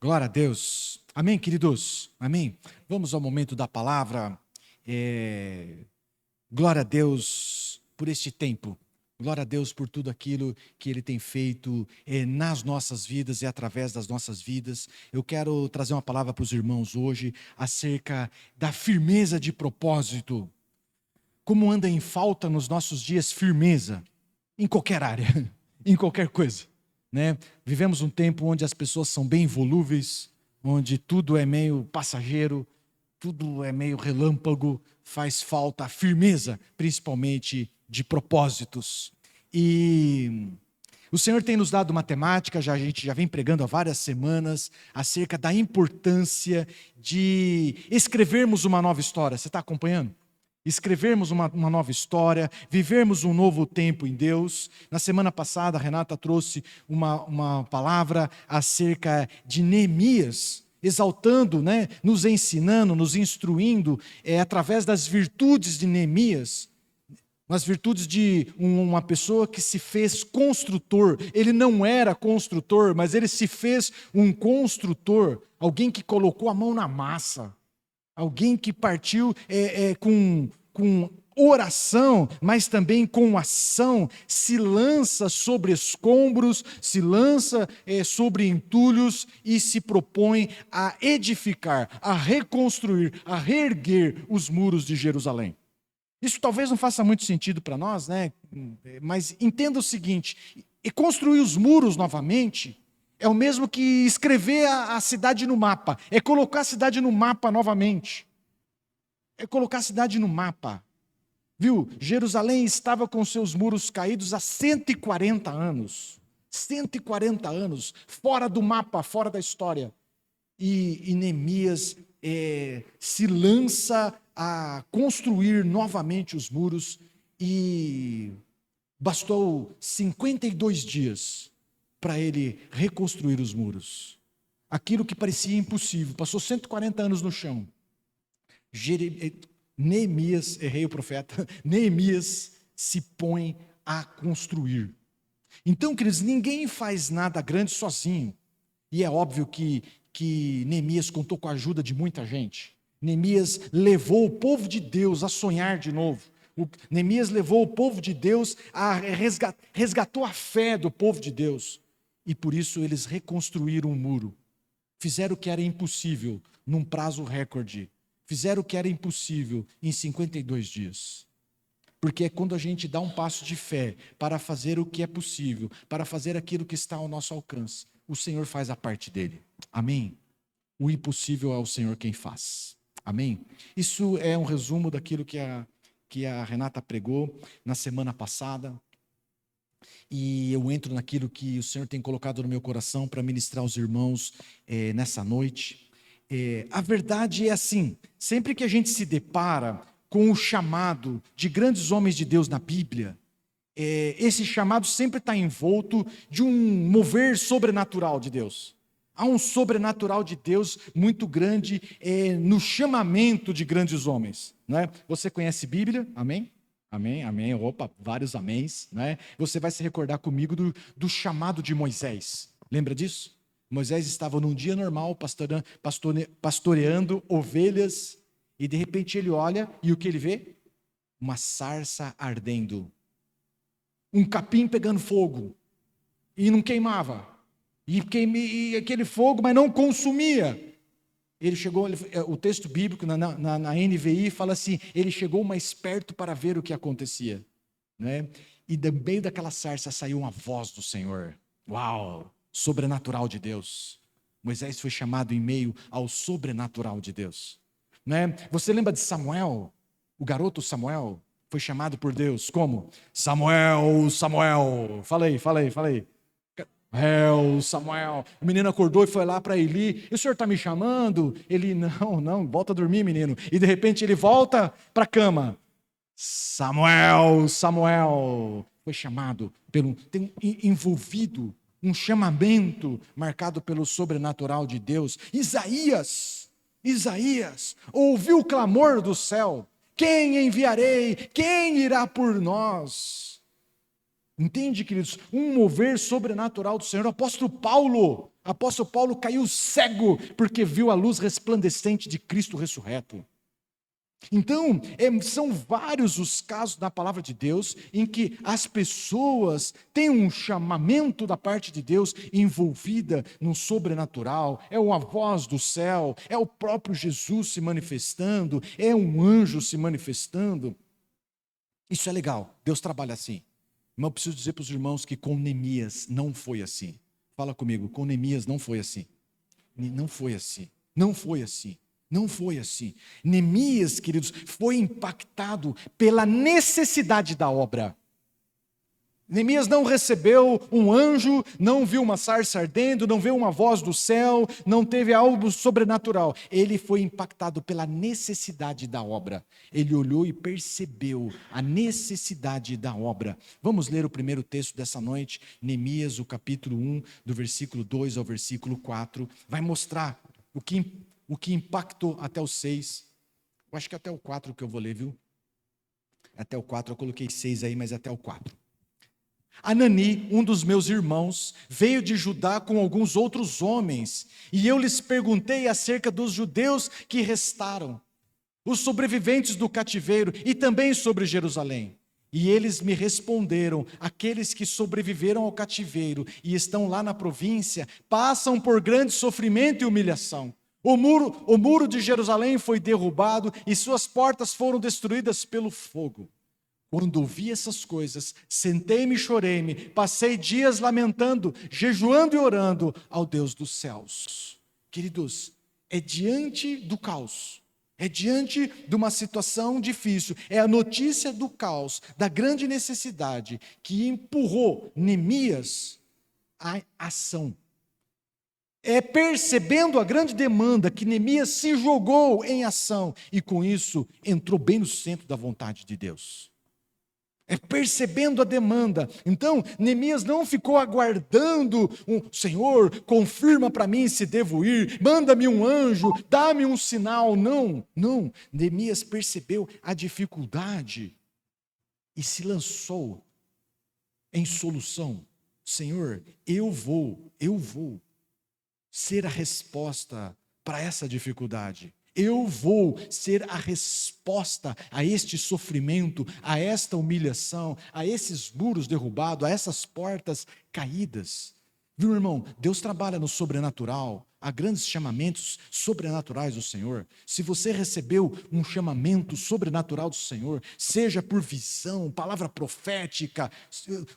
Glória a Deus. Amém, queridos? Amém? Vamos ao momento da palavra. Glória a Deus por este tempo. Glória a Deus por tudo aquilo que Ele tem feito nas nossas vidas e através das nossas vidas. Eu quero trazer uma palavra para os irmãos hoje acerca da firmeza de propósito. Como anda em falta nos nossos dias firmeza? Em qualquer área, em qualquer coisa. Né? Vivemos um tempo onde as pessoas são bem volúveis, onde tudo é meio passageiro, tudo é meio relâmpago, faz falta a firmeza, principalmente de propósitos. E o Senhor tem nos dado uma temática, a gente já vem pregando há várias semanas, acerca da importância de escrevermos uma nova história. Você está acompanhando? Escrevermos uma nova história, vivermos um novo tempo em Deus. Na semana passada, a Renata trouxe uma palavra acerca de Neemias, exaltando, né, nos ensinando, nos instruindo, através das virtudes de Neemias, as virtudes de uma pessoa que se fez construtor. Ele não era construtor, mas ele se fez um construtor, alguém que colocou a mão na massa. Alguém que partiu com oração, mas também com ação, se lança sobre escombros, se lança sobre entulhos e se propõe a edificar, a reconstruir, a reerguer os muros de Jerusalém. Isso talvez não faça muito sentido para nós, né? Mas entenda o seguinte: e construir os muros novamente é o mesmo que escrever a cidade no mapa, é colocar a cidade no mapa novamente. É colocar a cidade no mapa. Viu? Jerusalém estava com seus muros caídos há 140 anos. 140 anos, fora do mapa, fora da história. E Neemias se lança a construir novamente os muros e bastou 52 dias para ele reconstruir os muros. Aquilo que parecia impossível, passou 140 anos no chão. Neemias, errei o profeta, Neemias se põe a construir. Então, queridos, ninguém faz nada grande sozinho. E é óbvio que Neemias contou com a ajuda de muita gente. Neemias levou o povo de Deus a sonhar de novo. Neemias levou o povo de Deus resgatou a fé do povo de Deus. E por isso eles reconstruíram um muro. Fizeram o que era impossível num prazo recorde. Fizeram o que era impossível em 52 dias. Porque é quando a gente dá um passo de fé para fazer o que é possível, para fazer aquilo que está ao nosso alcance, o Senhor faz a parte dele. Amém? O impossível é o Senhor quem faz. Amém? Isso é um resumo daquilo que a Renata pregou na semana passada. E eu entro naquilo que o Senhor tem colocado no meu coração para ministrar aos irmãos nessa noite. A verdade é assim: sempre que a gente se depara com o chamado de grandes homens de Deus na Bíblia, esse chamado sempre está envolto de um mover sobrenatural de Deus. Há um sobrenatural de Deus muito grande no chamamento de grandes homens. Não é? Você conhece Bíblia? Amém? Amém, amém. Opa, vários améns. Né? Você vai se recordar comigo do chamado de Moisés. Lembra disso? Moisés estava num dia normal, pastoreando ovelhas, e de repente ele olha, e o que ele vê? Uma sarça ardendo. Um capim pegando fogo, e não queimava. E aquele fogo, mas não consumia. Ele chegou, o texto bíblico na NVI fala assim: ele chegou mais perto para ver o que acontecia. Né? E do meio daquela sarça saiu uma voz do Senhor. Uau! Sobrenatural de Deus. Moisés foi chamado em meio ao sobrenatural de Deus. Né? Você lembra de Samuel? O garoto Samuel foi chamado por Deus como? Samuel, Samuel. Falei. Samuel. O menino acordou e foi lá para Eli. E o senhor está me chamando? Ele, não, volta a dormir, menino. E de repente ele volta para a cama. Samuel. Foi chamado, tem envolvido um chamamento marcado pelo sobrenatural de Deus. Isaías ouviu o clamor do céu: quem enviarei? Quem irá por nós? Entende, queridos? Um mover sobrenatural do Senhor. O apóstolo Paulo Apóstolo Paulo caiu cego porque viu a luz resplandecente de Cristo ressurreto. Então, são vários os casos na palavra de Deus em que as pessoas têm um chamamento da parte de Deus envolvida no sobrenatural, é uma voz do céu, é o próprio Jesus se manifestando, é um anjo se manifestando. Isso é legal, Deus trabalha assim. Mas eu preciso dizer para os irmãos que com Neemias não foi assim. Fala comigo, com Neemias não foi assim. Não foi assim, não foi assim. Não foi assim. Neemias, queridos, foi impactado pela necessidade da obra. Neemias não recebeu um anjo, não viu uma sarça ardendo, não viu uma voz do céu, não teve algo sobrenatural. Ele foi impactado pela necessidade da obra. Ele olhou e percebeu a necessidade da obra. Vamos ler o primeiro texto dessa noite, Neemias, o capítulo 1, do versículo 2 ao versículo 4. Vai mostrar o que impactou até o 6. Eu acho que até o 4 que eu vou ler, viu? Até o 4, eu coloquei 6 aí, mas até o 4. Anani, um dos meus irmãos, veio de Judá com alguns outros homens, e eu lhes perguntei acerca dos judeus que restaram, os sobreviventes do cativeiro, e também sobre Jerusalém. E eles me responderam: aqueles que sobreviveram ao cativeiro e estão lá na província, passam por grande sofrimento e humilhação. O muro de Jerusalém foi derrubado e suas portas foram destruídas pelo fogo. Quando ouvi essas coisas, sentei-me e chorei-me, passei dias lamentando, jejuando e orando ao Deus dos céus. Queridos, é diante do caos, é diante de uma situação difícil, é a notícia do caos, da grande necessidade, que empurrou Neemias à ação. É percebendo a grande demanda que Neemias se jogou em ação e com isso entrou bem no centro da vontade de Deus. É percebendo a demanda. Então, Neemias não ficou aguardando Senhor, confirma para mim se devo ir, manda-me um anjo, dá-me um sinal. Não. Neemias percebeu a dificuldade e se lançou em solução. Senhor, eu vou ser a resposta para essa dificuldade. Eu vou ser a resposta a este sofrimento, a esta humilhação, a esses muros derrubados, a essas portas caídas. Viu, irmão? Deus trabalha no sobrenatural. Há grandes chamamentos sobrenaturais do Senhor. Se você recebeu um chamamento sobrenatural do Senhor, seja por visão, palavra profética,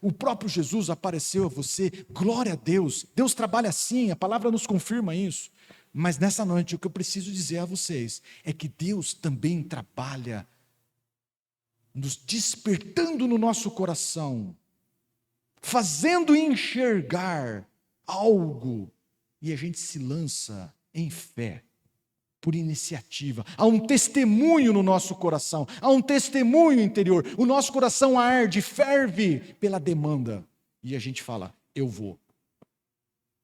o próprio Jesus apareceu a você, glória a Deus. Deus trabalha assim, a palavra nos confirma isso. Mas nessa noite o que eu preciso dizer a vocês é que Deus também trabalha nos despertando no nosso coração, fazendo enxergar algo, e a gente se lança em fé, por iniciativa. Há um testemunho no nosso coração, há um testemunho interior, o nosso coração arde, ferve pela demanda, e a gente fala, eu vou.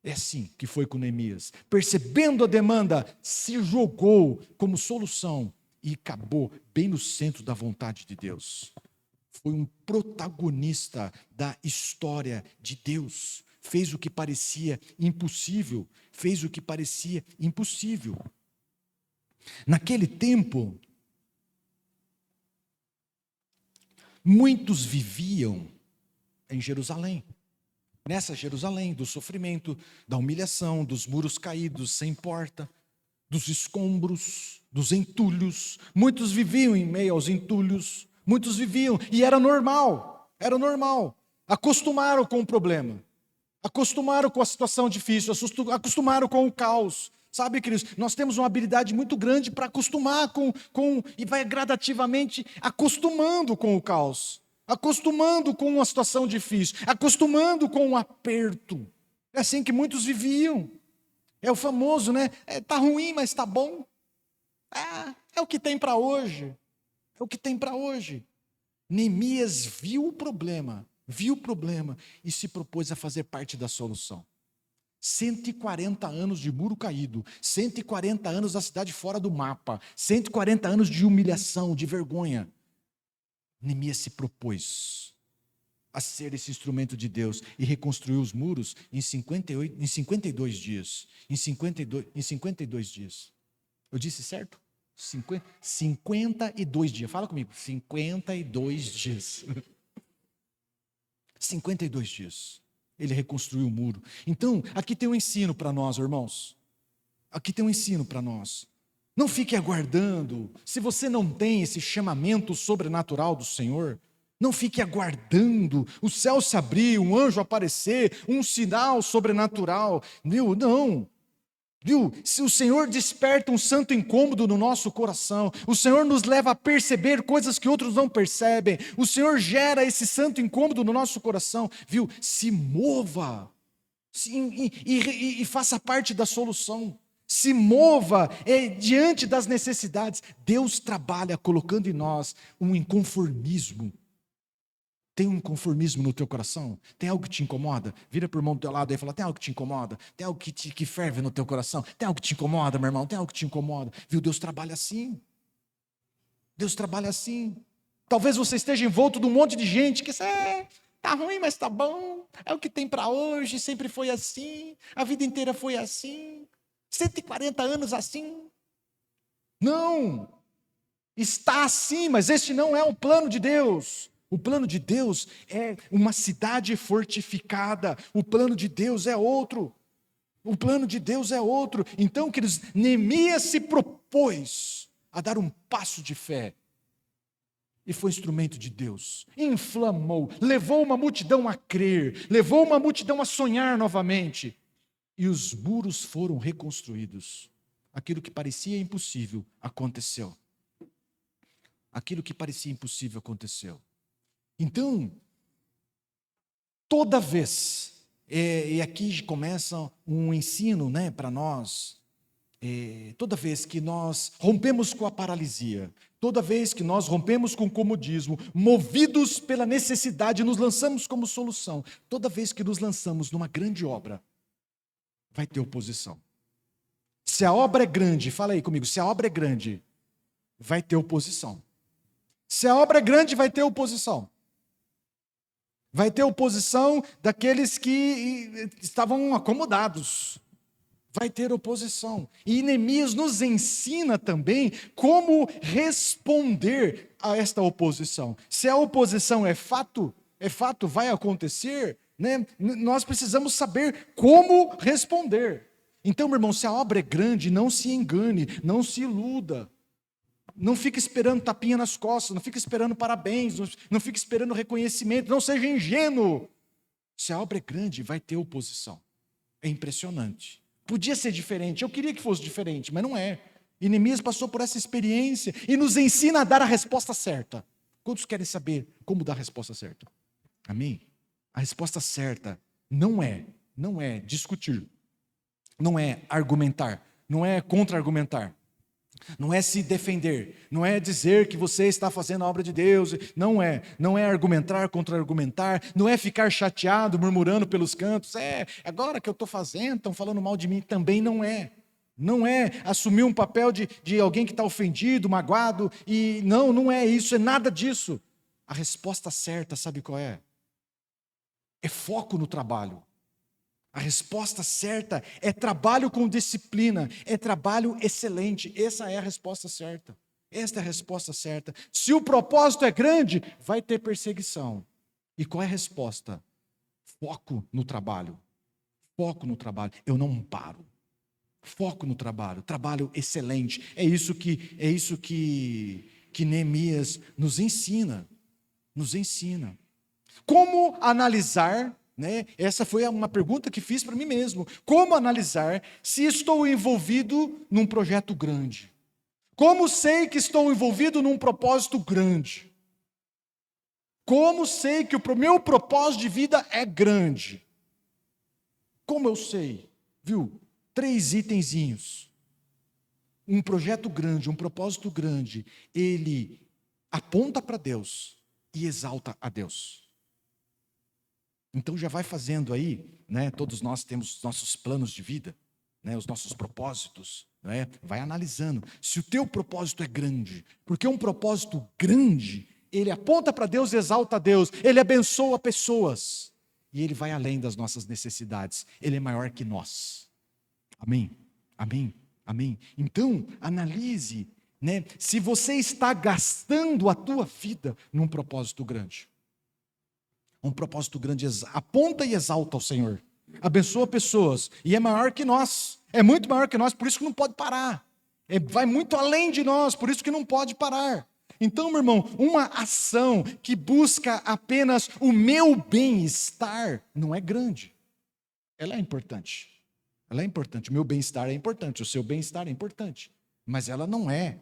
É assim que foi com Neemias. Percebendo a demanda, se jogou como solução e acabou bem no centro da vontade de Deus. Foi um protagonista da história de Deus. Fez o que parecia impossível. Naquele tempo, muitos viviam em Jerusalém. Nessa Jerusalém, do sofrimento, da humilhação, dos muros caídos, sem porta, dos escombros, dos entulhos. Muitos viviam em meio aos entulhos, muitos viviam, e era normal. Acostumaram com o problema, acostumaram com a situação difícil, acostumaram com o caos. Sabe, queridos, nós temos uma habilidade muito grande para acostumar e vai gradativamente acostumando com o caos. Acostumando com uma situação difícil, acostumando com um aperto. É assim que muitos viviam. É o famoso, né? Tá ruim, mas tá bom. É o que tem para hoje. Neemias viu o problema e se propôs a fazer parte da solução. 140 anos de muro caído, 140 anos da cidade fora do mapa, 140 anos de humilhação, de vergonha. Neemias se propôs a ser esse instrumento de Deus e reconstruiu os muros em 52 dias. Em 52 dias. Eu disse certo? 52 dias. Fala comigo. 52 dias. 52 dias. Ele reconstruiu o muro. Então, aqui tem um ensino para nós, irmãos. Aqui tem um ensino para nós. Não fique aguardando. Se você não tem esse chamamento sobrenatural do Senhor, não fique aguardando o céu se abrir, um anjo aparecer, um sinal sobrenatural. Não. Viu? Se o Senhor desperta um santo incômodo no nosso coração, o Senhor nos leva a perceber coisas que outros não percebem, o Senhor gera esse santo incômodo no nosso coração, viu? Se mova e faça parte da solução. Se mova diante das necessidades. Deus trabalha colocando em nós um inconformismo. Tem um inconformismo no teu coração? Tem algo que te incomoda? Vira para o irmão do teu lado e fala, tem algo que te incomoda? Tem algo que ferve no teu coração? Tem algo que te incomoda, meu irmão? Tem algo que te incomoda? Viu, Deus trabalha assim. Deus trabalha assim. Talvez você esteja envolto de um monte de gente que tá ruim, mas tá bom. É o que tem para hoje, sempre foi assim. A vida inteira foi assim. 140 anos assim. Não. Está assim, mas este não é o plano de Deus. O plano de Deus é uma cidade fortificada. O plano de Deus é outro. O plano de Deus é outro. Então, queridos, Neemias se propôs a dar um passo de fé. E foi instrumento de Deus. Inflamou, levou uma multidão a crer, levou uma multidão a sonhar novamente. E os muros foram reconstruídos. Aquilo que parecia impossível aconteceu. Aquilo que parecia impossível aconteceu. Então, toda vez, e aqui começa um ensino, para nós, toda vez que nós rompemos com a paralisia, toda vez que nós rompemos com o comodismo, movidos pela necessidade, nos lançamos como solução, toda vez que nos lançamos numa grande obra, vai ter oposição. Se a obra é grande, fala aí comigo, se a obra é grande, vai ter oposição. Se a obra é grande, vai ter oposição. Vai ter oposição daqueles que estavam acomodados. Vai ter oposição. E Neemias nos ensina também como responder a esta oposição. Se a oposição é fato, vai acontecer, nós precisamos saber como responder. Então, meu irmão, se a obra é grande, não se engane, não se iluda. Não fique esperando tapinha nas costas, não fique esperando parabéns, não fique esperando reconhecimento, não seja ingênuo. Se a obra é grande, vai ter oposição. É impressionante. Podia ser diferente, eu queria que fosse diferente, mas não é. E Neemias passou por essa experiência e nos ensina a dar a resposta certa. Quantos querem saber como dar a resposta certa? Amém? A resposta certa não é discutir, não é argumentar, não é contra-argumentar. Não é se defender, não é dizer que você está fazendo a obra de Deus, não é argumentar contra argumentar, não é ficar chateado, murmurando pelos cantos, agora que eu estou fazendo, estão falando mal de mim, também não é assumir um papel de alguém que está ofendido, magoado, e não é isso, é nada disso. A resposta certa, sabe qual é? É foco no trabalho. A resposta certa é trabalho com disciplina, é trabalho excelente. Essa é a resposta certa. Esta é a resposta certa. Se o propósito é grande, vai ter perseguição. E qual é a resposta? Foco no trabalho. Foco no trabalho. Eu não paro. Foco no trabalho. Trabalho excelente. É isso que Neemias nos ensina. Nos ensina. Como analisar? Essa foi uma pergunta que fiz para mim mesmo. Como analisar se estou envolvido num projeto grande? Como sei que estou envolvido num propósito grande? Como sei que o meu propósito de vida é grande? Como eu sei? Viu? 3 itenzinhos. Um projeto grande, um propósito grande, ele aponta para Deus e exalta a Deus. Então já vai fazendo aí, todos nós temos nossos planos de vida, os nossos propósitos, vai analisando se o teu propósito é grande, porque um propósito grande, ele aponta para Deus e exalta a Deus, ele abençoa pessoas, e ele vai além das nossas necessidades, ele é maior que nós. Amém? Amém? Amém? Então, analise, né, se você está gastando a tua vida num propósito grande. Um propósito grande aponta e exalta ao Senhor, abençoa pessoas, e é maior que nós, é muito maior que nós, por isso que não pode parar, vai muito além de nós, por isso que não pode parar. Então, meu irmão, uma ação que busca apenas o meu bem-estar não é grande, ela é importante, o meu bem-estar é importante, o seu bem-estar é importante, mas ela não é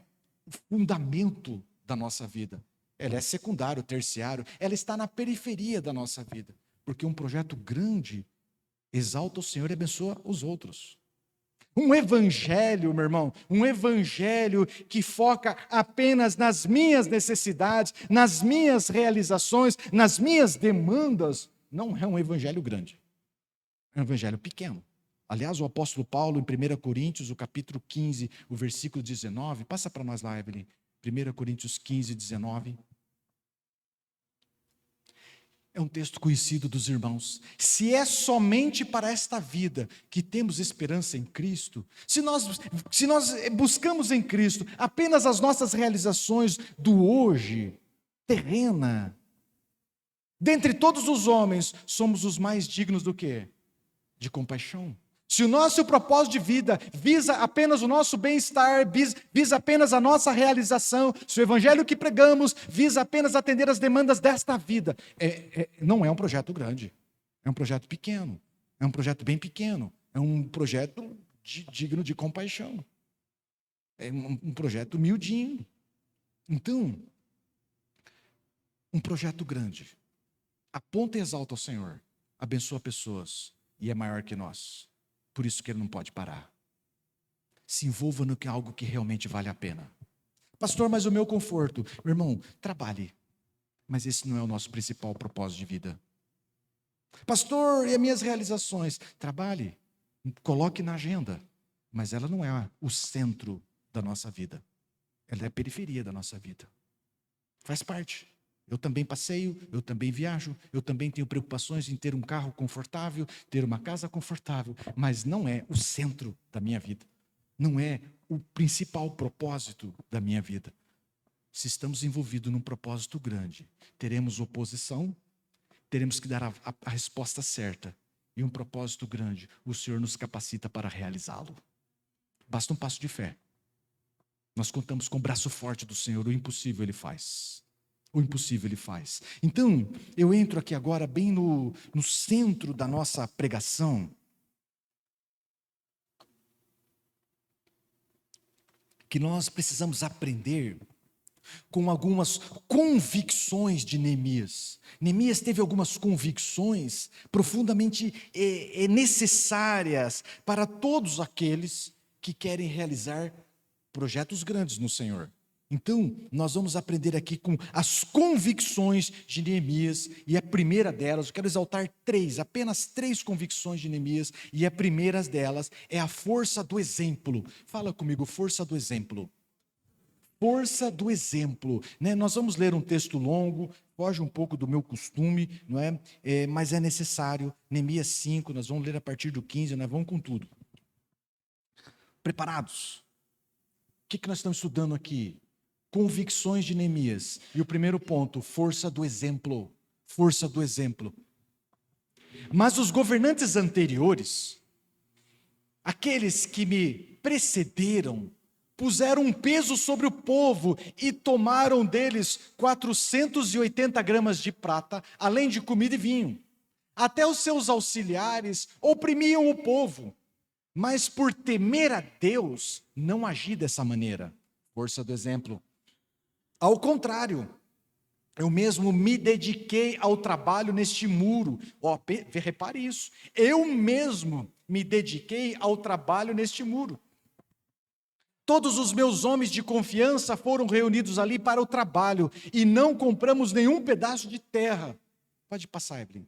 o fundamento da nossa vida. Ela é secundário, terciário, ela está na periferia da nossa vida, porque um projeto grande exalta o Senhor e abençoa os outros. Um evangelho, meu irmão, um evangelho que foca apenas nas minhas necessidades, nas minhas realizações, nas minhas demandas, não é um evangelho grande, é um evangelho pequeno. Aliás, o apóstolo Paulo, em 1 Coríntios, o capítulo 15, o versículo 19, passa para nós lá, Evelyn, 1 Coríntios 15, 19. É um texto conhecido dos irmãos. Se é somente para esta vida que temos esperança em Cristo, se nós buscamos em Cristo apenas as nossas realizações do hoje, terrena, dentre todos os homens, somos os mais dignos do quê? De compaixão. Se o nosso propósito de vida visa apenas o nosso bem-estar, visa apenas a nossa realização, se o evangelho que pregamos visa apenas atender as demandas desta vida, não é um projeto grande, é um projeto pequeno, é um projeto bem pequeno, é um projeto digno de compaixão, é um projeto humildinho. Então, um projeto grande, aponta e exalta ao Senhor, abençoa pessoas e é maior que nós. Por isso que ele não pode parar. Se envolva no que algo que realmente vale a pena. Pastor, mas o meu conforto. Meu irmão, trabalhe. Mas esse não é o nosso principal propósito de vida. Pastor, e as minhas realizações? Trabalhe. Coloque na agenda. Mas ela não é o centro da nossa vida. Ela é a periferia da nossa vida. Faz parte. Eu também passeio, eu também viajo, eu também tenho preocupações em ter um carro confortável, ter uma casa confortável, mas não é o centro da minha vida, não é o principal propósito da minha vida. Se estamos envolvidos num propósito grande, teremos oposição, teremos que dar a resposta certa, e um propósito grande, o Senhor nos capacita para realizá-lo. Basta um passo de fé. Nós contamos com o braço forte do Senhor, o impossível Ele faz. O impossível Ele faz. Então, eu entro aqui agora bem no centro da nossa pregação, que nós precisamos aprender com algumas convicções de Neemias. Neemias teve algumas convicções profundamente necessárias para todos aqueles que querem realizar projetos grandes no Senhor. Então, nós vamos aprender aqui com as convicções de Neemias, e a primeira delas, eu quero exaltar apenas três convicções de Neemias, e a primeira delas é a força do exemplo. Fala comigo, força do exemplo. Força do exemplo, né? Nós vamos ler um texto longo, foge um pouco do meu costume, não é? Mas é necessário. Neemias 5, nós vamos ler a partir do 15, nós vamos com tudo. Preparados? O que nós estamos estudando aqui? Convicções de Neemias. E o primeiro ponto, força do exemplo. Força do exemplo. Mas os governantes anteriores, aqueles que me precederam, puseram um peso sobre o povo e tomaram deles 480 gramas de prata, além de comida e vinho. Até os seus auxiliares oprimiam o povo, mas por temer a Deus, não agi dessa maneira. Força do exemplo. Ao contrário, eu mesmo me dediquei ao trabalho neste muro. Repare isso. Eu mesmo me dediquei ao trabalho neste muro. Todos os meus homens de confiança foram reunidos ali para o trabalho e não compramos nenhum pedaço de terra. Pode passar, Evelyn.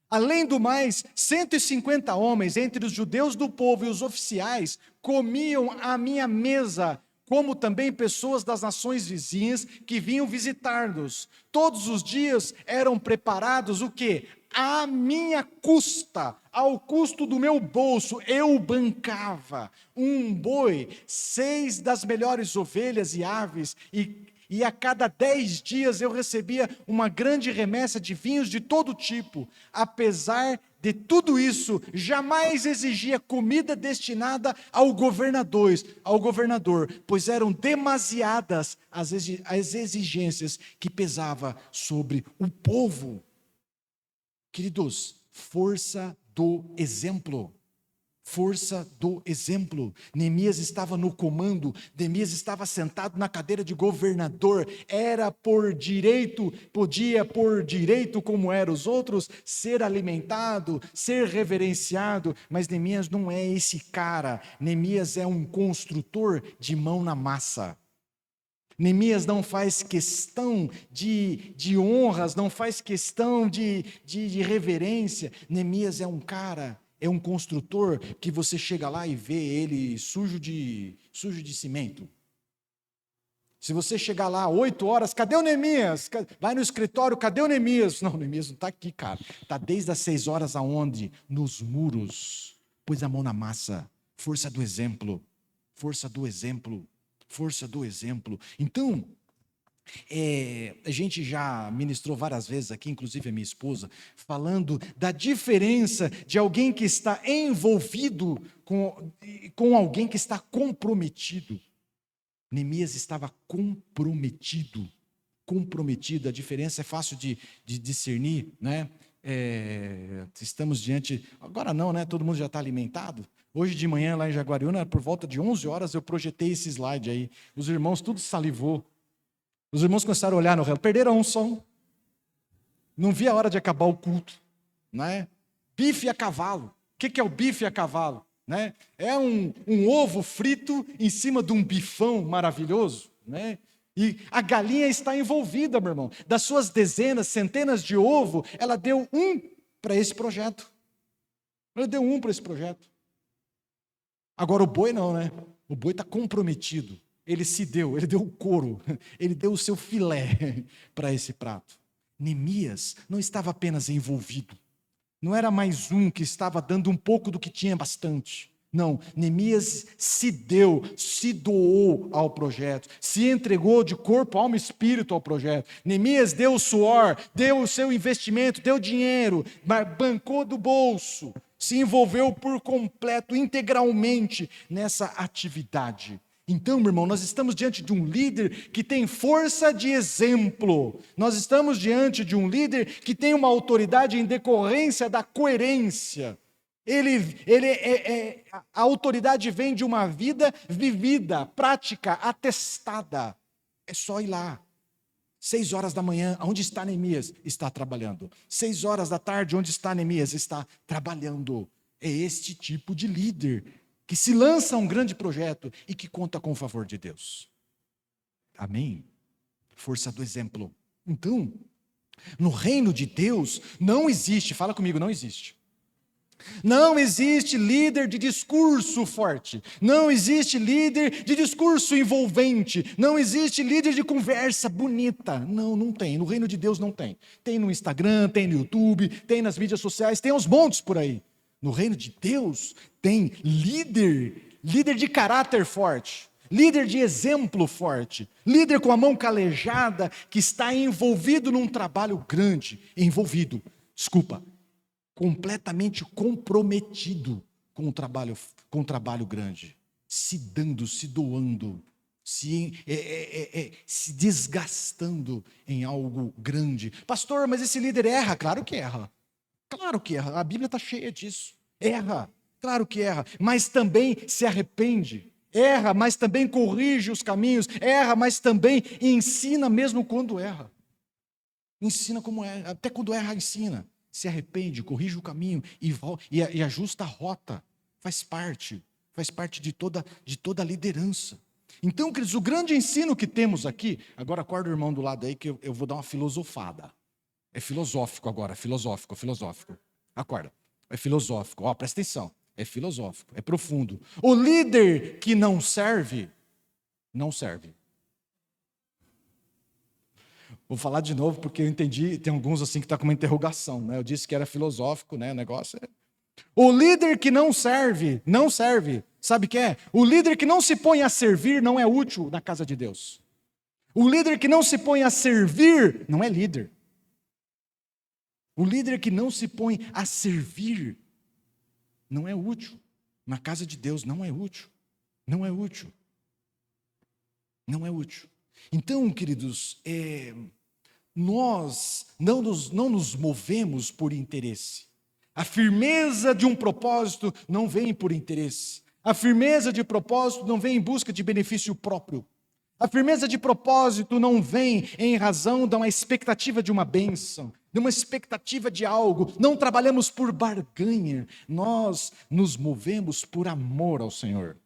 Além do mais, 150 homens, entre os judeus do povo e os oficiais, comiam à minha mesa como também pessoas das nações vizinhas que vinham visitar-nos. Todos os dias eram preparados o quê? À minha custa, ao custo do meu bolso, eu bancava um boi, 6 das melhores ovelhas e aves, e a cada 10 dias eu recebia uma grande remessa de vinhos de todo tipo. Apesar de tudo isso, jamais exigia comida destinada ao governador, pois eram demasiadas as exigências que pesava sobre o povo. Queridos, força do exemplo. Força do exemplo. Neemias estava no comando, Neemias estava sentado na cadeira de governador, era por direito, podia por direito, como eram os outros, ser alimentado, ser reverenciado, mas Neemias não é esse cara. Neemias é um construtor de mão na massa. Neemias não faz questão de honras, não faz questão de reverência. Neemias é um cara, é um construtor que você chega lá e vê ele sujo de cimento. Se você chegar lá 8 horas, cadê o Neemias? Vai no escritório, cadê o Neemias? Não, o Neemias não está aqui, cara. Está desde as 6 horas aonde? Nos muros. Pôs a mão na massa. Força do exemplo. Força do exemplo. Força do exemplo. Então, a gente já ministrou várias vezes aqui, inclusive a minha esposa, falando da diferença de alguém que está envolvido com alguém que está comprometido. Neemias estava comprometido. A diferença é fácil de discernir, né? Estamos diante, agora não, né? Todo mundo já está alimentado. Hoje de manhã lá em Jaguariúna, por volta de 11 horas, eu projetei esse slide aí. Os irmãos tudo salivou. Os irmãos começaram a olhar no relógio, perderam um som. Não via a hora de acabar o culto, né? Bife a cavalo. O que é o bife a cavalo? Né? É um ovo frito em cima de um bifão maravilhoso, né? E a galinha está envolvida, meu irmão. Das suas dezenas, centenas de ovos, ela deu um para esse projeto. Agora o boi não, né? O boi está comprometido. Ele deu o couro, ele deu o seu filé para esse prato. Neemias não estava apenas envolvido. Não era mais um que estava dando um pouco do que tinha bastante. Não, Neemias se doou ao projeto, se entregou de corpo, alma e espírito ao projeto. Neemias deu o suor, deu o seu investimento, deu dinheiro, bancou do bolso, se envolveu por completo, integralmente nessa atividade. Então, meu irmão, nós estamos diante de um líder que tem força de exemplo. Nós estamos diante de um líder que tem uma autoridade em decorrência da coerência. A autoridade vem de uma vida vivida, prática, atestada. É só ir lá. 6 horas da manhã, onde está Neemias? Está trabalhando. 6 horas da tarde, onde está Neemias? Está trabalhando. É este tipo de líder que se lança a um grande projeto e que conta com o favor de Deus. Amém? Força do exemplo. Então, no reino de Deus, não existe, fala comigo, não existe. Não existe líder de discurso forte, não existe líder de discurso envolvente, não existe líder de conversa bonita. Não tem, no reino de Deus não tem. Tem no Instagram, tem no YouTube, tem nas mídias sociais, tem aos montes por aí. No reino de Deus tem líder de caráter forte, líder de exemplo forte, líder com a mão calejada, que está envolvido num trabalho grande, completamente comprometido com o trabalho grande, se dando, se doando, se desgastando em algo grande. Pastor, mas esse líder erra? Claro que erra. Claro que erra, a Bíblia está cheia disso. Erra, claro que erra, mas também se arrepende. Erra, mas também corrige os caminhos. Erra, mas também ensina mesmo quando erra. Ensina como é, até quando erra, ensina. Se arrepende, corrige o caminho e ajusta a rota. Faz parte de toda a liderança. Então, queridos, o grande ensino que temos aqui, agora acorda o irmão do lado aí que eu vou dar uma filosofada. É filosófico agora, filosófico. Acorda, é filosófico, presta atenção, é filosófico, é profundo. O líder que não serve, não serve. Vou falar de novo porque eu entendi, tem alguns assim que está com uma interrogação, né? Eu disse que era filosófico, né? O negócio é... O líder que não serve, não serve. Sabe o que é? O líder que não se põe a servir não é útil na casa de Deus. O líder que não se põe a servir não é líder. O líder que não se põe a servir não é útil. Na casa de Deus não é útil. Não é útil. Não é útil. Então, queridos, nós não nos movemos por interesse. A firmeza de um propósito não vem por interesse. A firmeza de propósito não vem em busca de benefício próprio. A firmeza de propósito não vem em razão de uma expectativa de uma bênção, de uma expectativa de algo. Não trabalhamos por barganha. Nós nos movemos por amor ao Senhor.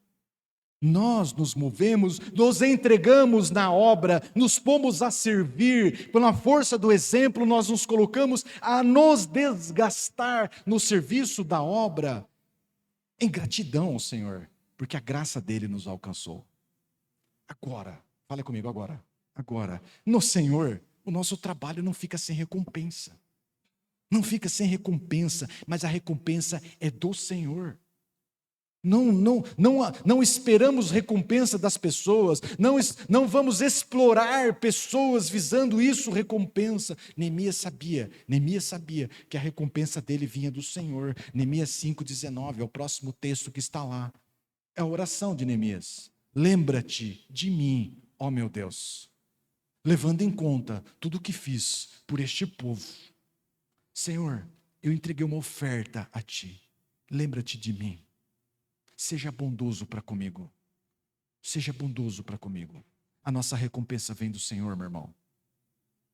Nós nos movemos, nos entregamos na obra, nos pomos a servir, pela força do exemplo, nós nos colocamos a nos desgastar no serviço da obra, em gratidão ao Senhor, porque a graça dele nos alcançou. Agora, fala comigo agora, no Senhor, o nosso trabalho não fica sem recompensa, mas a recompensa é do Senhor. Não esperamos recompensa das pessoas, não vamos explorar pessoas visando isso, recompensa. Neemias sabia que a recompensa dele vinha do Senhor. Neemias 5,19 é o próximo texto que está lá. É a oração de Neemias. Lembra-te de mim, ó meu Deus, levando em conta tudo o que fiz por este povo. Senhor, eu entreguei uma oferta a ti. Lembra-te de mim. Seja bondoso para comigo. Seja bondoso para comigo. A nossa recompensa vem do Senhor, meu irmão.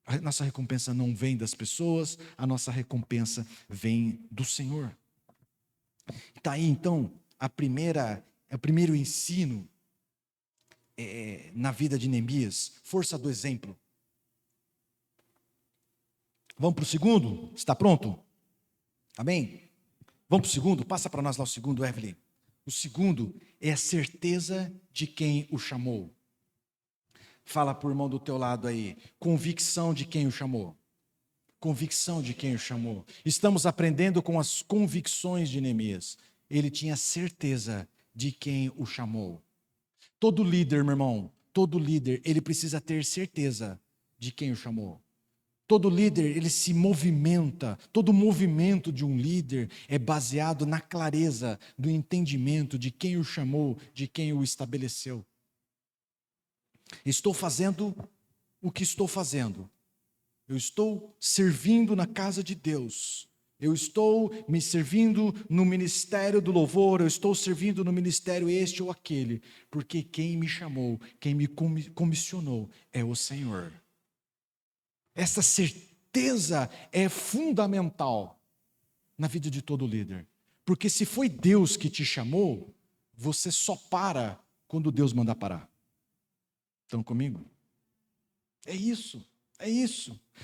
A nossa recompensa não vem das pessoas, a nossa recompensa vem do Senhor. Está aí, então, o primeiro ensino na vida de Neemias, força do exemplo. Vamos para o segundo? Está pronto? Amém? Vamos para o segundo? Passa para nós lá o segundo, Evelyn. O segundo é a certeza de quem o chamou. Fala para o irmão do teu lado aí. Convicção de quem o chamou. Convicção de quem o chamou. Estamos aprendendo com as convicções de Neemias. Ele tinha certeza de quem o chamou. Todo líder, meu irmão, todo líder, ele precisa ter certeza de quem o chamou. Todo líder, ele se movimenta, todo movimento de um líder é baseado na clareza do entendimento de quem o chamou, de quem o estabeleceu. Estou fazendo o que estou fazendo. Eu estou servindo na casa de Deus. Eu estou me servindo no ministério do louvor, eu estou servindo no ministério este ou aquele, porque quem me chamou, quem me comissionou é o Senhor. Essa certeza é fundamental na vida de todo líder. Porque se foi Deus que te chamou, você só para quando Deus mandar parar. Estão comigo? É isso.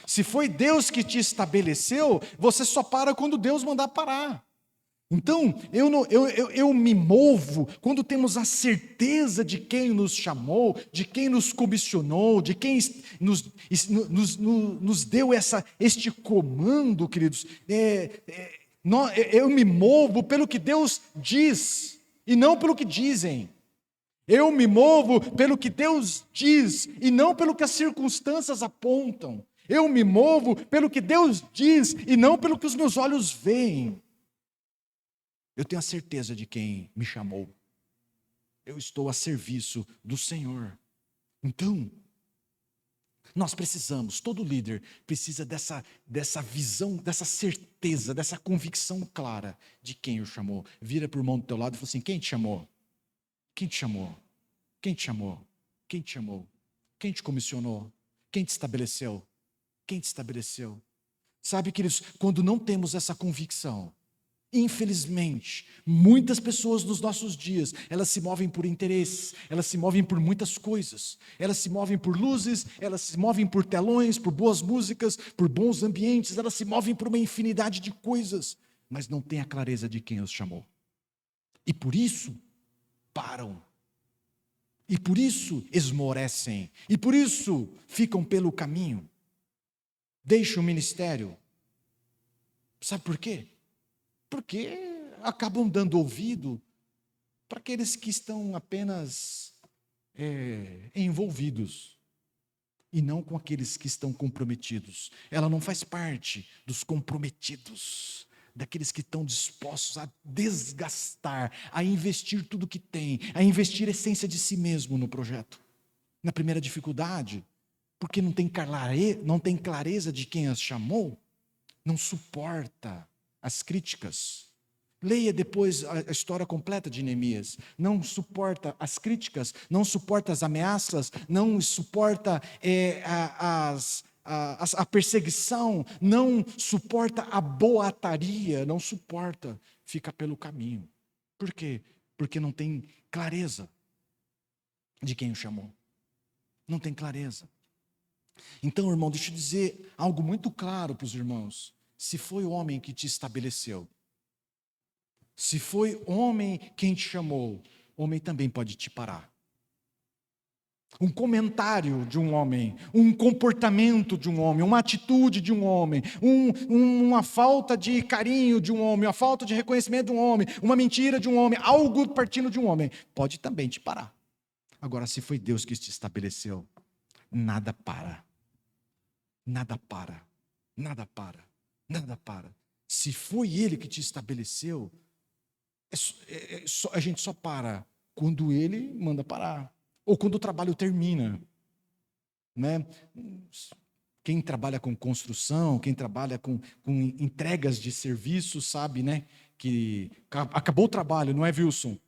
Se foi Deus que te estabeleceu, você só para quando Deus mandar parar. Então, eu me movo quando temos a certeza de quem nos chamou, de quem nos comissionou, de quem nos deu este comando, queridos. Eu me movo pelo que Deus diz e não pelo que dizem. Eu me movo pelo que Deus diz e não pelo que as circunstâncias apontam. Eu me movo pelo que Deus diz e não pelo que os meus olhos veem. Eu tenho a certeza de quem me chamou. Eu estou a serviço do Senhor. Então, nós precisamos, todo líder precisa dessa visão, dessa certeza, dessa convicção clara de quem o chamou. Vira para o irmão do teu lado e fala assim: quem te chamou? Quem te chamou? Quem te chamou? Quem te chamou? Quem te comissionou? Quem te estabeleceu? Quem te estabeleceu? Sabe, queridos, quando não temos essa convicção, infelizmente, muitas pessoas nos nossos dias, elas se movem por interesses, elas se movem por muitas coisas, elas se movem por luzes, elas se movem por telões, por boas músicas, por bons ambientes, elas se movem por uma infinidade de coisas, mas não têm a clareza de quem os chamou. E por isso, param. E por isso esmorecem, e por isso ficam pelo caminho, deixam o ministério. Sabe por quê? Porque acabam dando ouvido para aqueles que estão apenas envolvidos, e não com aqueles que estão comprometidos. Ela não faz parte dos comprometidos, daqueles que estão dispostos a desgastar, a investir tudo que tem, a investir a essência de si mesmo no projeto. Na primeira dificuldade, porque não tem clareza de quem as chamou, não suporta as críticas. Leia depois a história completa de Neemias. Não suporta as críticas, não suporta as ameaças, não suporta a perseguição, não suporta a boataria, não suporta, fica pelo caminho. Por quê? Porque não tem clareza de quem o chamou. Não tem clareza. Então, irmão, deixa eu dizer algo muito claro para os irmãos. Se foi o homem que te estabeleceu, se foi homem quem te chamou, homem também pode te parar. Um comentário de um homem, um comportamento de um homem, uma atitude de um homem, uma falta de carinho de um homem, uma falta de reconhecimento de um homem, uma mentira de um homem, algo partindo de um homem, pode também te parar. Agora, se foi Deus que te estabeleceu, nada para. Nada para. Nada para. Nada para. Se foi Ele que te estabeleceu, a gente só para quando Ele manda parar. Ou quando o trabalho termina. Né? Quem trabalha com construção, quem trabalha com entregas de serviço, sabe, né? Que acabou o trabalho, não é, Wilson?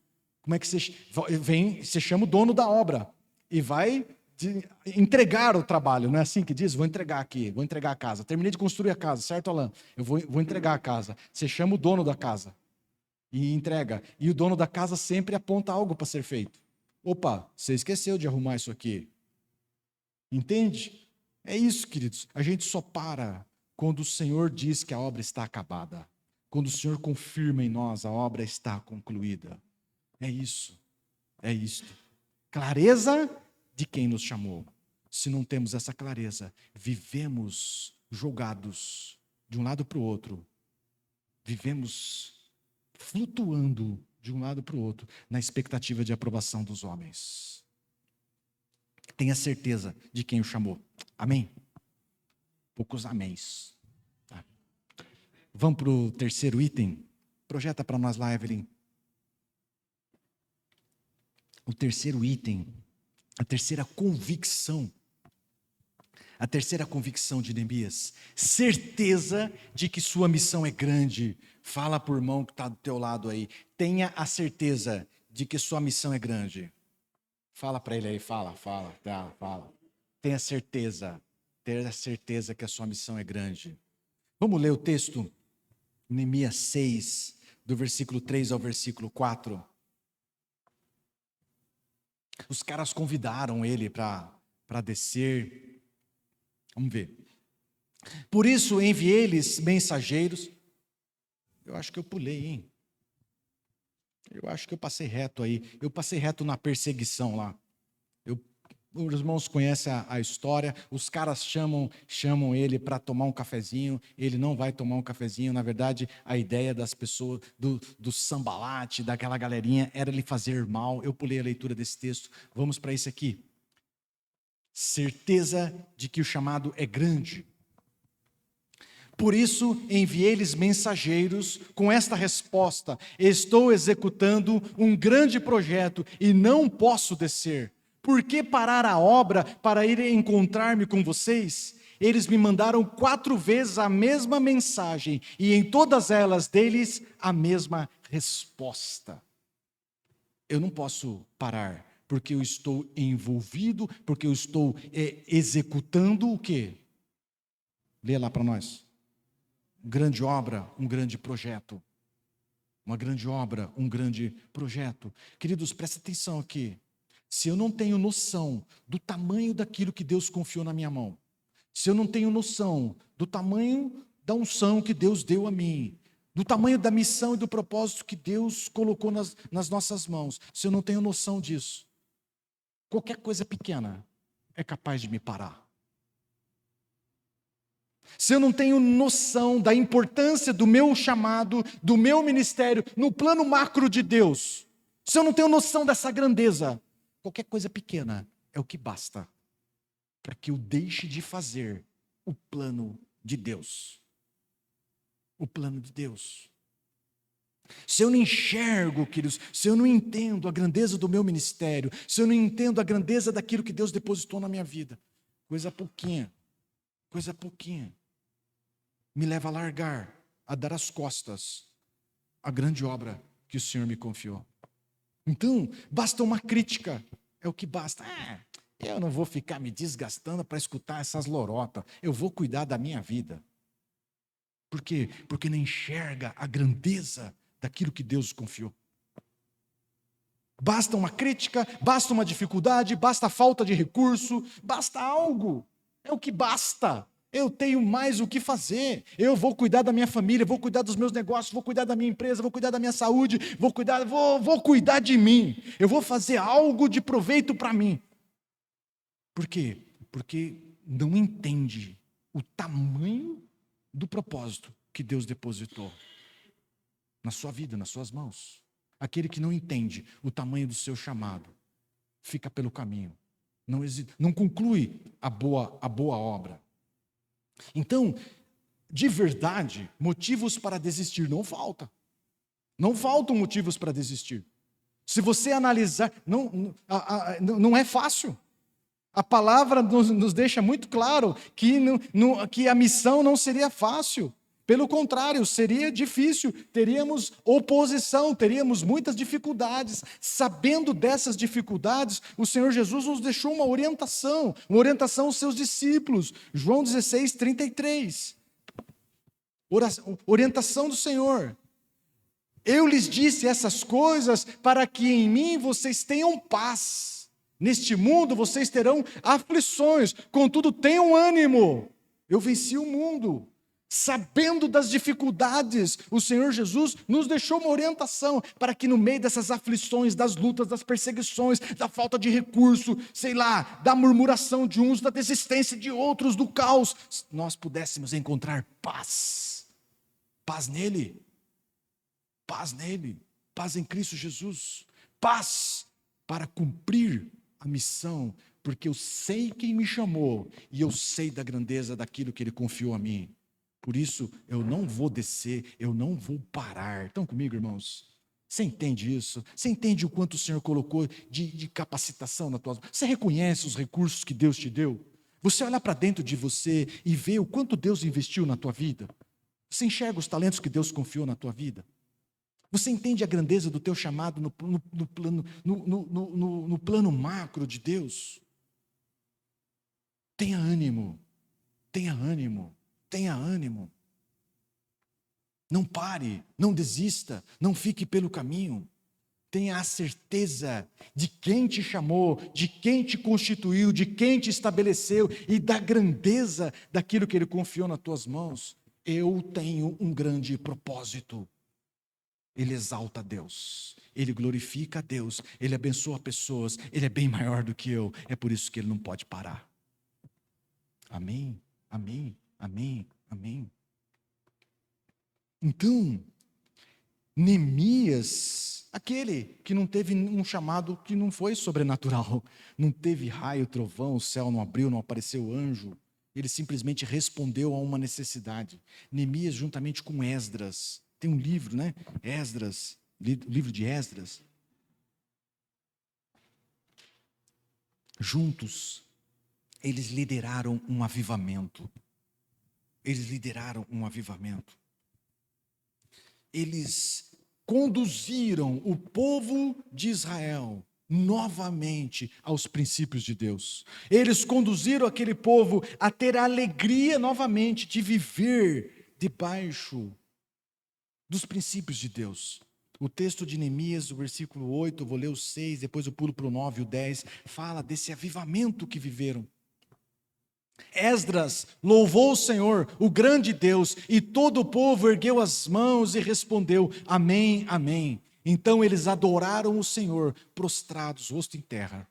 Como é que você chama o dono da obra e vai entregar o trabalho, não é assim que diz? Vou entregar aqui, vou entregar a casa. Terminei de construir a casa, certo, Alan? Eu vou entregar a casa. Você chama o dono da casa e entrega. E o dono da casa sempre aponta algo para ser feito. Opa, você esqueceu de arrumar isso aqui. Entende? É isso, queridos. A gente só para quando o Senhor diz que a obra está acabada. Quando o Senhor confirma em nós a obra está concluída. É isso. É isto. Clareza de quem nos chamou. Se não temos essa clareza, vivemos jogados de um lado para o outro. Vivemos flutuando de um lado para o outro, na expectativa de aprovação dos homens. Tenha certeza de quem o chamou. Amém? Poucos améns. Tá. Vamos para o terceiro item? Projeta para nós lá, Evelyn. O terceiro item, a terceira convicção. A terceira convicção de Neemias, certeza de que sua missão é grande. Fala para o irmão que está do teu lado aí. Tenha a certeza de que sua missão é grande. Fala para ele aí, fala. Tenha certeza que a sua missão é grande. Vamos ler o texto, Neemias 6, do versículo 3 ao versículo 4. Os caras convidaram ele para descer. Vamos ver. Por isso enviei-lhes mensageiros. Eu acho que eu pulei, hein? Eu acho que eu passei reto aí. Eu passei reto na perseguição lá. Os irmãos conhecem a história. Os caras chamam ele para tomar um cafezinho. Ele não vai tomar um cafezinho. Na verdade, a ideia das pessoas, do sambalate, daquela galerinha, era lhe fazer mal. Eu pulei a leitura desse texto. Vamos para isso aqui. Certeza de que o chamado é grande. Por isso enviei-lhes mensageiros com esta resposta: estou executando um grande projeto e não posso descer. Por que parar a obra para ir encontrar-me com vocês? Eles me mandaram 4 vezes a mesma mensagem e em todas elas deles a mesma resposta. Eu não posso parar, porque eu estou envolvido, porque eu estou executando o quê? Lê lá para nós. Grande obra, um grande projeto. Uma grande obra, um grande projeto. Queridos, presta atenção aqui. Se eu não tenho noção do tamanho daquilo que Deus confiou na minha mão, se eu não tenho noção do tamanho da unção que Deus deu a mim, do tamanho da missão e do propósito que Deus colocou nas nossas mãos, se eu não tenho noção disso, qualquer coisa pequena é capaz de me parar. Se eu não tenho noção da importância do meu chamado, do meu ministério, no plano macro de Deus, se eu não tenho noção dessa grandeza, qualquer coisa pequena é o que basta para que eu deixe de fazer o plano de Deus. O plano de Deus. Se eu não enxergo, queridos, se eu não entendo a grandeza do meu ministério, se eu não entendo a grandeza daquilo que Deus depositou na minha vida, coisa pouquinha, me leva a largar, a dar as costas à grande obra que o Senhor me confiou. Então, basta uma crítica, é o que basta. Eu não vou ficar me desgastando para escutar essas lorotas, eu vou cuidar da minha vida. Por quê? Porque não enxerga a grandeza daquilo que Deus confiou. Basta uma crítica, basta uma dificuldade, basta a falta de recurso, basta algo, é o que basta. Eu tenho mais o que fazer, eu vou cuidar da minha família, vou cuidar dos meus negócios, vou cuidar da minha empresa, vou cuidar da minha saúde, vou cuidar de mim, eu vou fazer algo de proveito para mim. Por quê? Porque não entende o tamanho do propósito que Deus depositou na sua vida, nas suas mãos. Aquele que não entende o tamanho do seu chamado, fica pelo caminho, não conclui a boa obra. Então, de verdade, motivos para desistir não faltam. Não faltam motivos para desistir. Se você analisar, não é fácil. A palavra nos deixa muito claro que a missão não seria fácil. Pelo contrário, seria difícil, teríamos oposição, teríamos muitas dificuldades. Sabendo dessas dificuldades, o Senhor Jesus nos deixou uma orientação aos seus discípulos. João 16, 33. Orientação do Senhor. Eu lhes disse essas coisas para que em mim vocês tenham paz. Neste mundo vocês terão aflições, contudo tenham ânimo. Eu venci o mundo. Sabendo das dificuldades, o Senhor Jesus nos deixou uma orientação para que no meio dessas aflições, das lutas, das perseguições, da falta de recurso, da murmuração de uns, da desistência de outros, do caos, nós pudéssemos encontrar paz. Paz nele, paz em Cristo Jesus, paz para cumprir a missão, porque eu sei quem me chamou e eu sei da grandeza daquilo que Ele confiou a mim. Por isso, eu não vou descer, eu não vou parar. Estão comigo, irmãos? Você entende isso? Você entende o quanto o Senhor colocou de capacitação na tua vida? Você reconhece os recursos que Deus te deu? Você olha para dentro de você e vê o quanto Deus investiu na tua vida? Você enxerga os talentos que Deus confiou na tua vida? Você entende a grandeza do teu chamado no plano macro de Deus? Tenha ânimo, tenha ânimo. Tenha ânimo. Não pare, não desista, não fique pelo caminho. Tenha a certeza de quem te chamou, de quem te constituiu, de quem te estabeleceu e da grandeza daquilo que Ele confiou nas tuas mãos. Eu tenho um grande propósito. Ele exalta a Deus, Ele glorifica a Deus, Ele abençoa pessoas, Ele é bem maior do que eu. É por isso que Ele não pode parar. Amém, amém. Amém, amém. Então, Neemias, aquele que não teve um chamado que não foi sobrenatural, não teve raio, trovão, o céu não abriu, não apareceu anjo, ele simplesmente respondeu a uma necessidade. Neemias, juntamente com Esdras, tem um livro, né? Esdras, livro de Esdras. Juntos, eles lideraram um avivamento. Eles conduziram o povo de Israel novamente aos princípios de Deus. Eles conduziram aquele povo a ter a alegria novamente de viver debaixo dos princípios de Deus. O texto de Neemias, o versículo 8, eu vou ler o 6, depois eu pulo para o 9 e o 10, fala desse avivamento que viveram. Esdras louvou o Senhor, o grande Deus, e todo o povo ergueu as mãos e respondeu, amém, amém. Então eles adoraram o Senhor, prostrados, rosto em terra.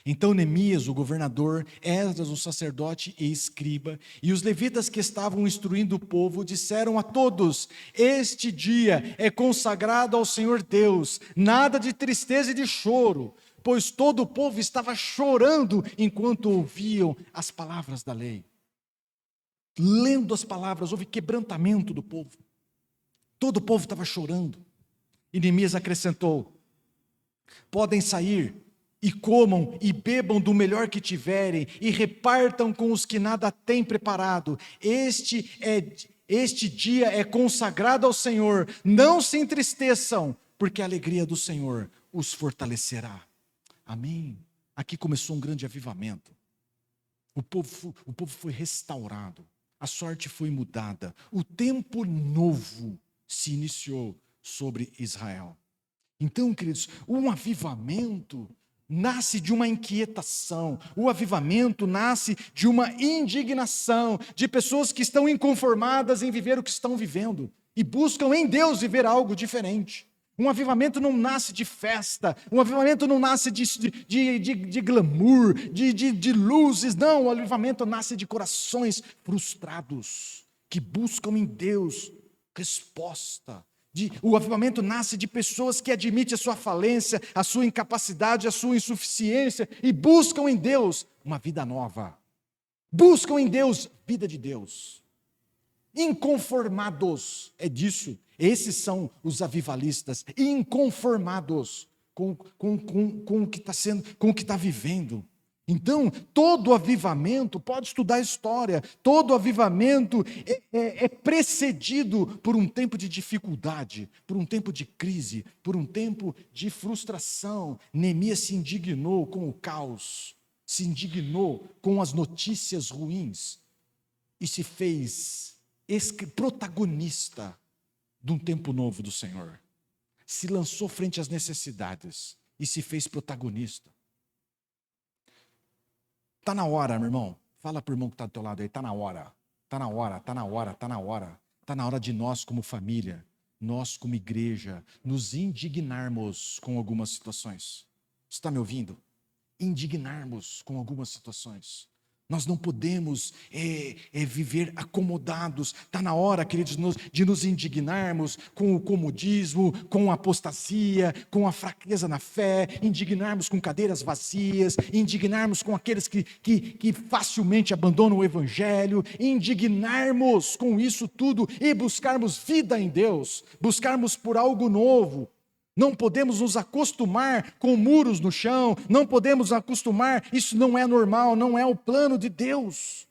Então Neemias, o governador, Esdras, o sacerdote e escriba, e os levitas que estavam instruindo o povo, disseram a todos: este dia é consagrado ao Senhor Deus, nada de tristeza e de choro, pois todo o povo estava chorando enquanto ouviam as palavras da lei. Lendo as palavras, houve quebrantamento do povo. Todo o povo estava chorando. E Neemias acrescentou: podem sair e comam e bebam do melhor que tiverem, e repartam com os que nada têm preparado. Este dia é consagrado ao Senhor. Não se entristeçam, porque a alegria do Senhor os fortalecerá. Amém. Aqui começou um grande avivamento. O povo foi restaurado. A sorte foi mudada. O tempo novo se iniciou sobre Israel. Então, queridos, um avivamento nasce de uma inquietação, o avivamento nasce de uma indignação, de pessoas que estão inconformadas em viver o que estão vivendo e buscam em Deus viver algo diferente. Um avivamento não nasce de festa, um avivamento não nasce de glamour, de luzes, não, o avivamento nasce de corações frustrados, que buscam em Deus resposta. O avivamento nasce de pessoas que admitem a sua falência, a sua incapacidade, a sua insuficiência e buscam em Deus uma vida nova. Buscam em Deus vida de Deus. Inconformados, é disso. Esses são os avivalistas, inconformados com o que está sendo, com o que está vivendo. Então, todo avivamento, pode estudar a história, todo avivamento é precedido por um tempo de dificuldade, por um tempo de crise, por um tempo de frustração. Neemias se indignou com o caos, se indignou com as notícias ruins e se fez protagonista de um tempo novo do Senhor. Se lançou frente às necessidades e se fez protagonista. Está na hora, meu irmão. Fala para o irmão que está do teu lado aí, está na hora. Está na hora, está na hora, está na hora. Está na hora de nós como família, nós como igreja, nos indignarmos com algumas situações. Você está me ouvindo? Indignarmos com algumas situações. Nós não podemos viver acomodados. Está na hora, queridos, de nos indignarmos com o comodismo, com a apostasia, com a fraqueza na fé, indignarmos com cadeiras vazias, indignarmos com aqueles que facilmente abandonam o Evangelho, indignarmos com isso tudo e buscarmos vida em Deus, buscarmos por algo novo. Não podemos nos acostumar com muros no chão, não podemos acostumar, isso não é normal, não é o plano de Deus.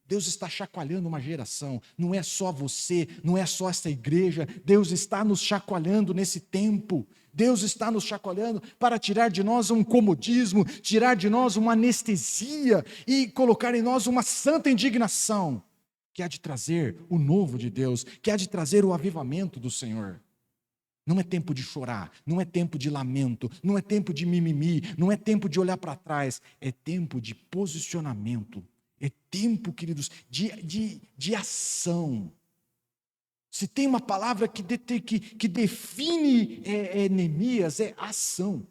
Deus está chacoalhando uma geração, não é só você, não é só essa igreja, Deus está nos chacoalhando nesse tempo. Deus está nos chacoalhando para tirar de nós um comodismo, tirar de nós uma anestesia e colocar em nós uma santa indignação, que há de trazer o novo de Deus, que há de trazer o avivamento do Senhor. Não é tempo de chorar, não é tempo de lamento, não é tempo de mimimi, não é tempo de olhar para trás, é tempo de posicionamento, é tempo, queridos, de ação. Se tem uma palavra que define Neemias, é ação.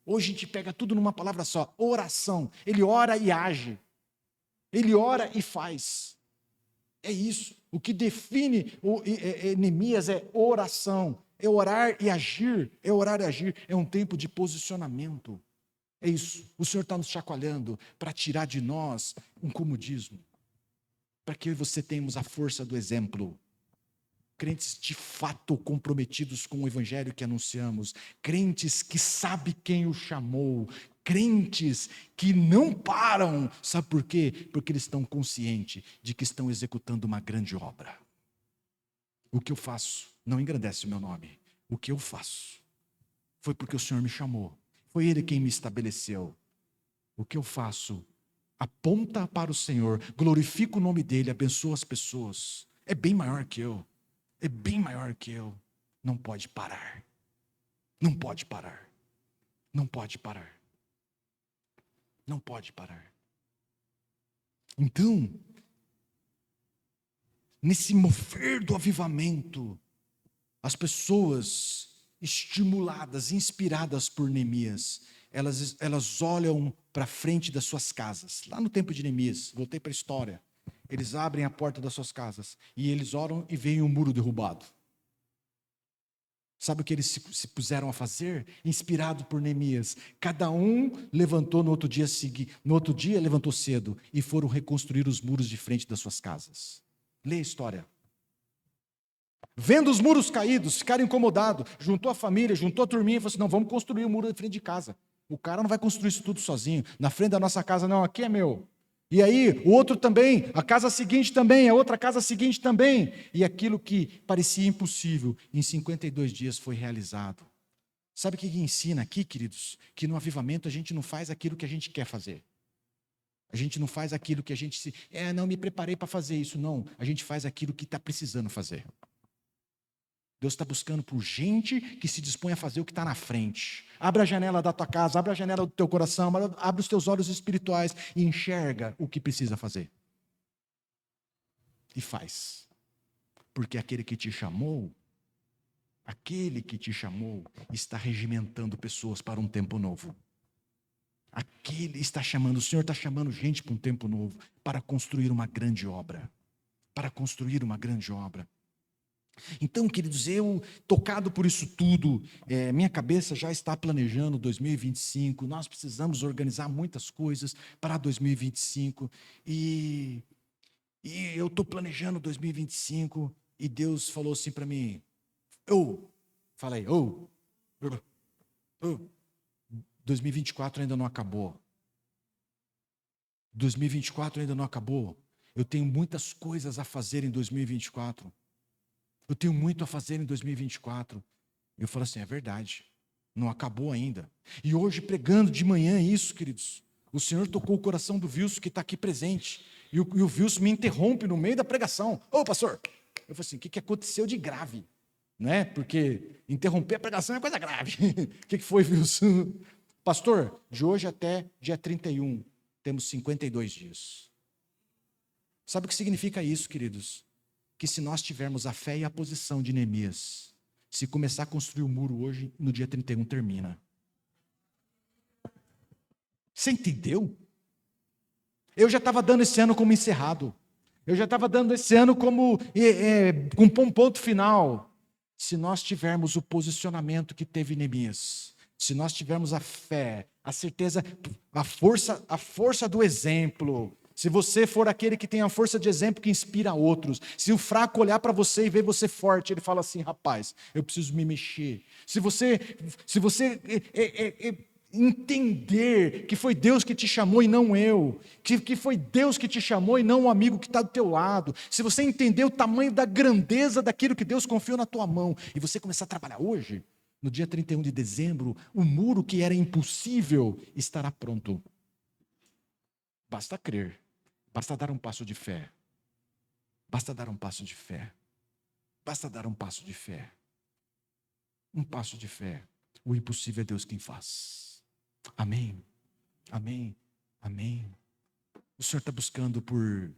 Hoje a gente pega tudo numa palavra só, oração. Ele ora e age, ele ora e faz. É isso, o que define Neemias é oração. É orar e agir, é um tempo de posicionamento. É isso, o Senhor está nos chacoalhando para tirar de nós um comodismo, para que eu e você tenhamos a força do exemplo. Crentes de fato comprometidos com o Evangelho que anunciamos, crentes que sabem quem o chamou, crentes que não param, sabe por quê? Porque eles estão conscientes de que estão executando uma grande obra. O que eu faço não engrandece o meu nome. O que eu faço foi porque o Senhor me chamou. Foi Ele quem me estabeleceu. O que eu faço aponta para o Senhor, glorifica o nome dEle, abençoa as pessoas. É bem maior que eu. É bem maior que eu. Não pode parar. Não pode parar. Não pode parar. Não pode parar. Então, nesse mover do avivamento, as pessoas estimuladas, inspiradas por Neemias, elas olham para frente das suas casas. Lá no tempo de Neemias, voltei para a história. Eles abrem a porta das suas casas e eles oram e veem um muro derrubado. Sabe o que eles se puseram a fazer? Inspirado por Neemias. Cada um levantou no outro dia levantou cedo e foram reconstruir os muros de frente das suas casas. Lê a história. Vendo os muros caídos, ficaram incomodados, juntou a família, juntou a turminha e falou assim: não, vamos construir o muro de frente de casa. O cara não vai construir isso tudo sozinho. Na frente da nossa casa, não, aqui é meu. E aí, o outro também, a casa seguinte também, a outra casa seguinte também. E aquilo que parecia impossível, em 52 dias foi realizado. Sabe o que ensina aqui, queridos? Que no avivamento a gente não faz aquilo que a gente quer fazer. A gente não faz aquilo que a gente não me preparei para fazer isso, não. A gente faz aquilo que está precisando fazer. Deus está buscando por gente que se dispõe a fazer o que está na frente. Abre a janela da tua casa, abre a janela do teu coração, abre os teus olhos espirituais e enxerga o que precisa fazer. E faz. Porque aquele que te chamou, está regimentando pessoas para um tempo novo. O Senhor está chamando gente para um tempo novo, para construir uma grande obra. Então, queridos, eu, tocado por isso tudo, minha cabeça já está planejando 2025, nós precisamos organizar muitas coisas para 2025, e eu estou planejando 2025, e Deus falou assim para mim, 2024 ainda não acabou. 2024 ainda não acabou. Eu tenho muitas coisas a fazer em 2024. Eu tenho muito a fazer em 2024. Eu falo assim, é verdade, não acabou ainda. E hoje, pregando de manhã isso, queridos, o Senhor tocou o coração do Wilson, que está aqui presente. E o Wilson me interrompe no meio da pregação. Pastor, eu falei assim, o que aconteceu de grave? Né? Porque interromper a pregação é coisa grave. O que foi, Wilson? Pastor, de hoje até dia 31, temos 52 dias. Sabe o que significa isso, queridos? Que se nós tivermos a fé e a posição de Neemias, se começar a construir o muro hoje, no dia 31 termina. Você entendeu? Eu já estava dando esse ano como encerrado. Eu já estava dando esse ano como com um ponto final. Se nós tivermos o posicionamento que teve Neemias, se nós tivermos a fé, a certeza, a força do exemplo. Se você for aquele que tem a força de exemplo que inspira outros, se o fraco olhar para você e ver você forte, ele fala assim, rapaz, eu preciso me mexer. Se você entender que foi Deus que te chamou e não eu, que foi Deus que te chamou e não o amigo que está do teu lado, se você entender o tamanho da grandeza daquilo que Deus confiou na tua mão, e você começar a trabalhar hoje, no dia 31 de dezembro, o muro que era impossível estará pronto. Basta crer. Basta dar um passo de fé. Basta dar um passo de fé. Basta dar um passo de fé. Um passo de fé. O impossível é Deus quem faz. Amém. Amém. Amém. O Senhor está buscando por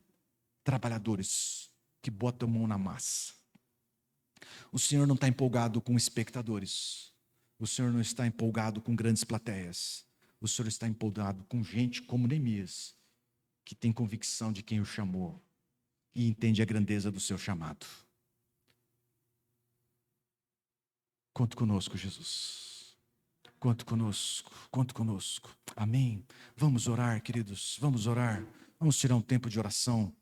trabalhadores que botam a mão na massa. O Senhor não está empolgado com espectadores. O Senhor não está empolgado com grandes plateias. O Senhor está empolgado com gente como Neemias, que tem convicção de quem o chamou e entende a grandeza do seu chamado. Conte conosco, Jesus. Conte conosco, conte conosco. Amém. Vamos orar, queridos, vamos orar. Vamos tirar um tempo de oração.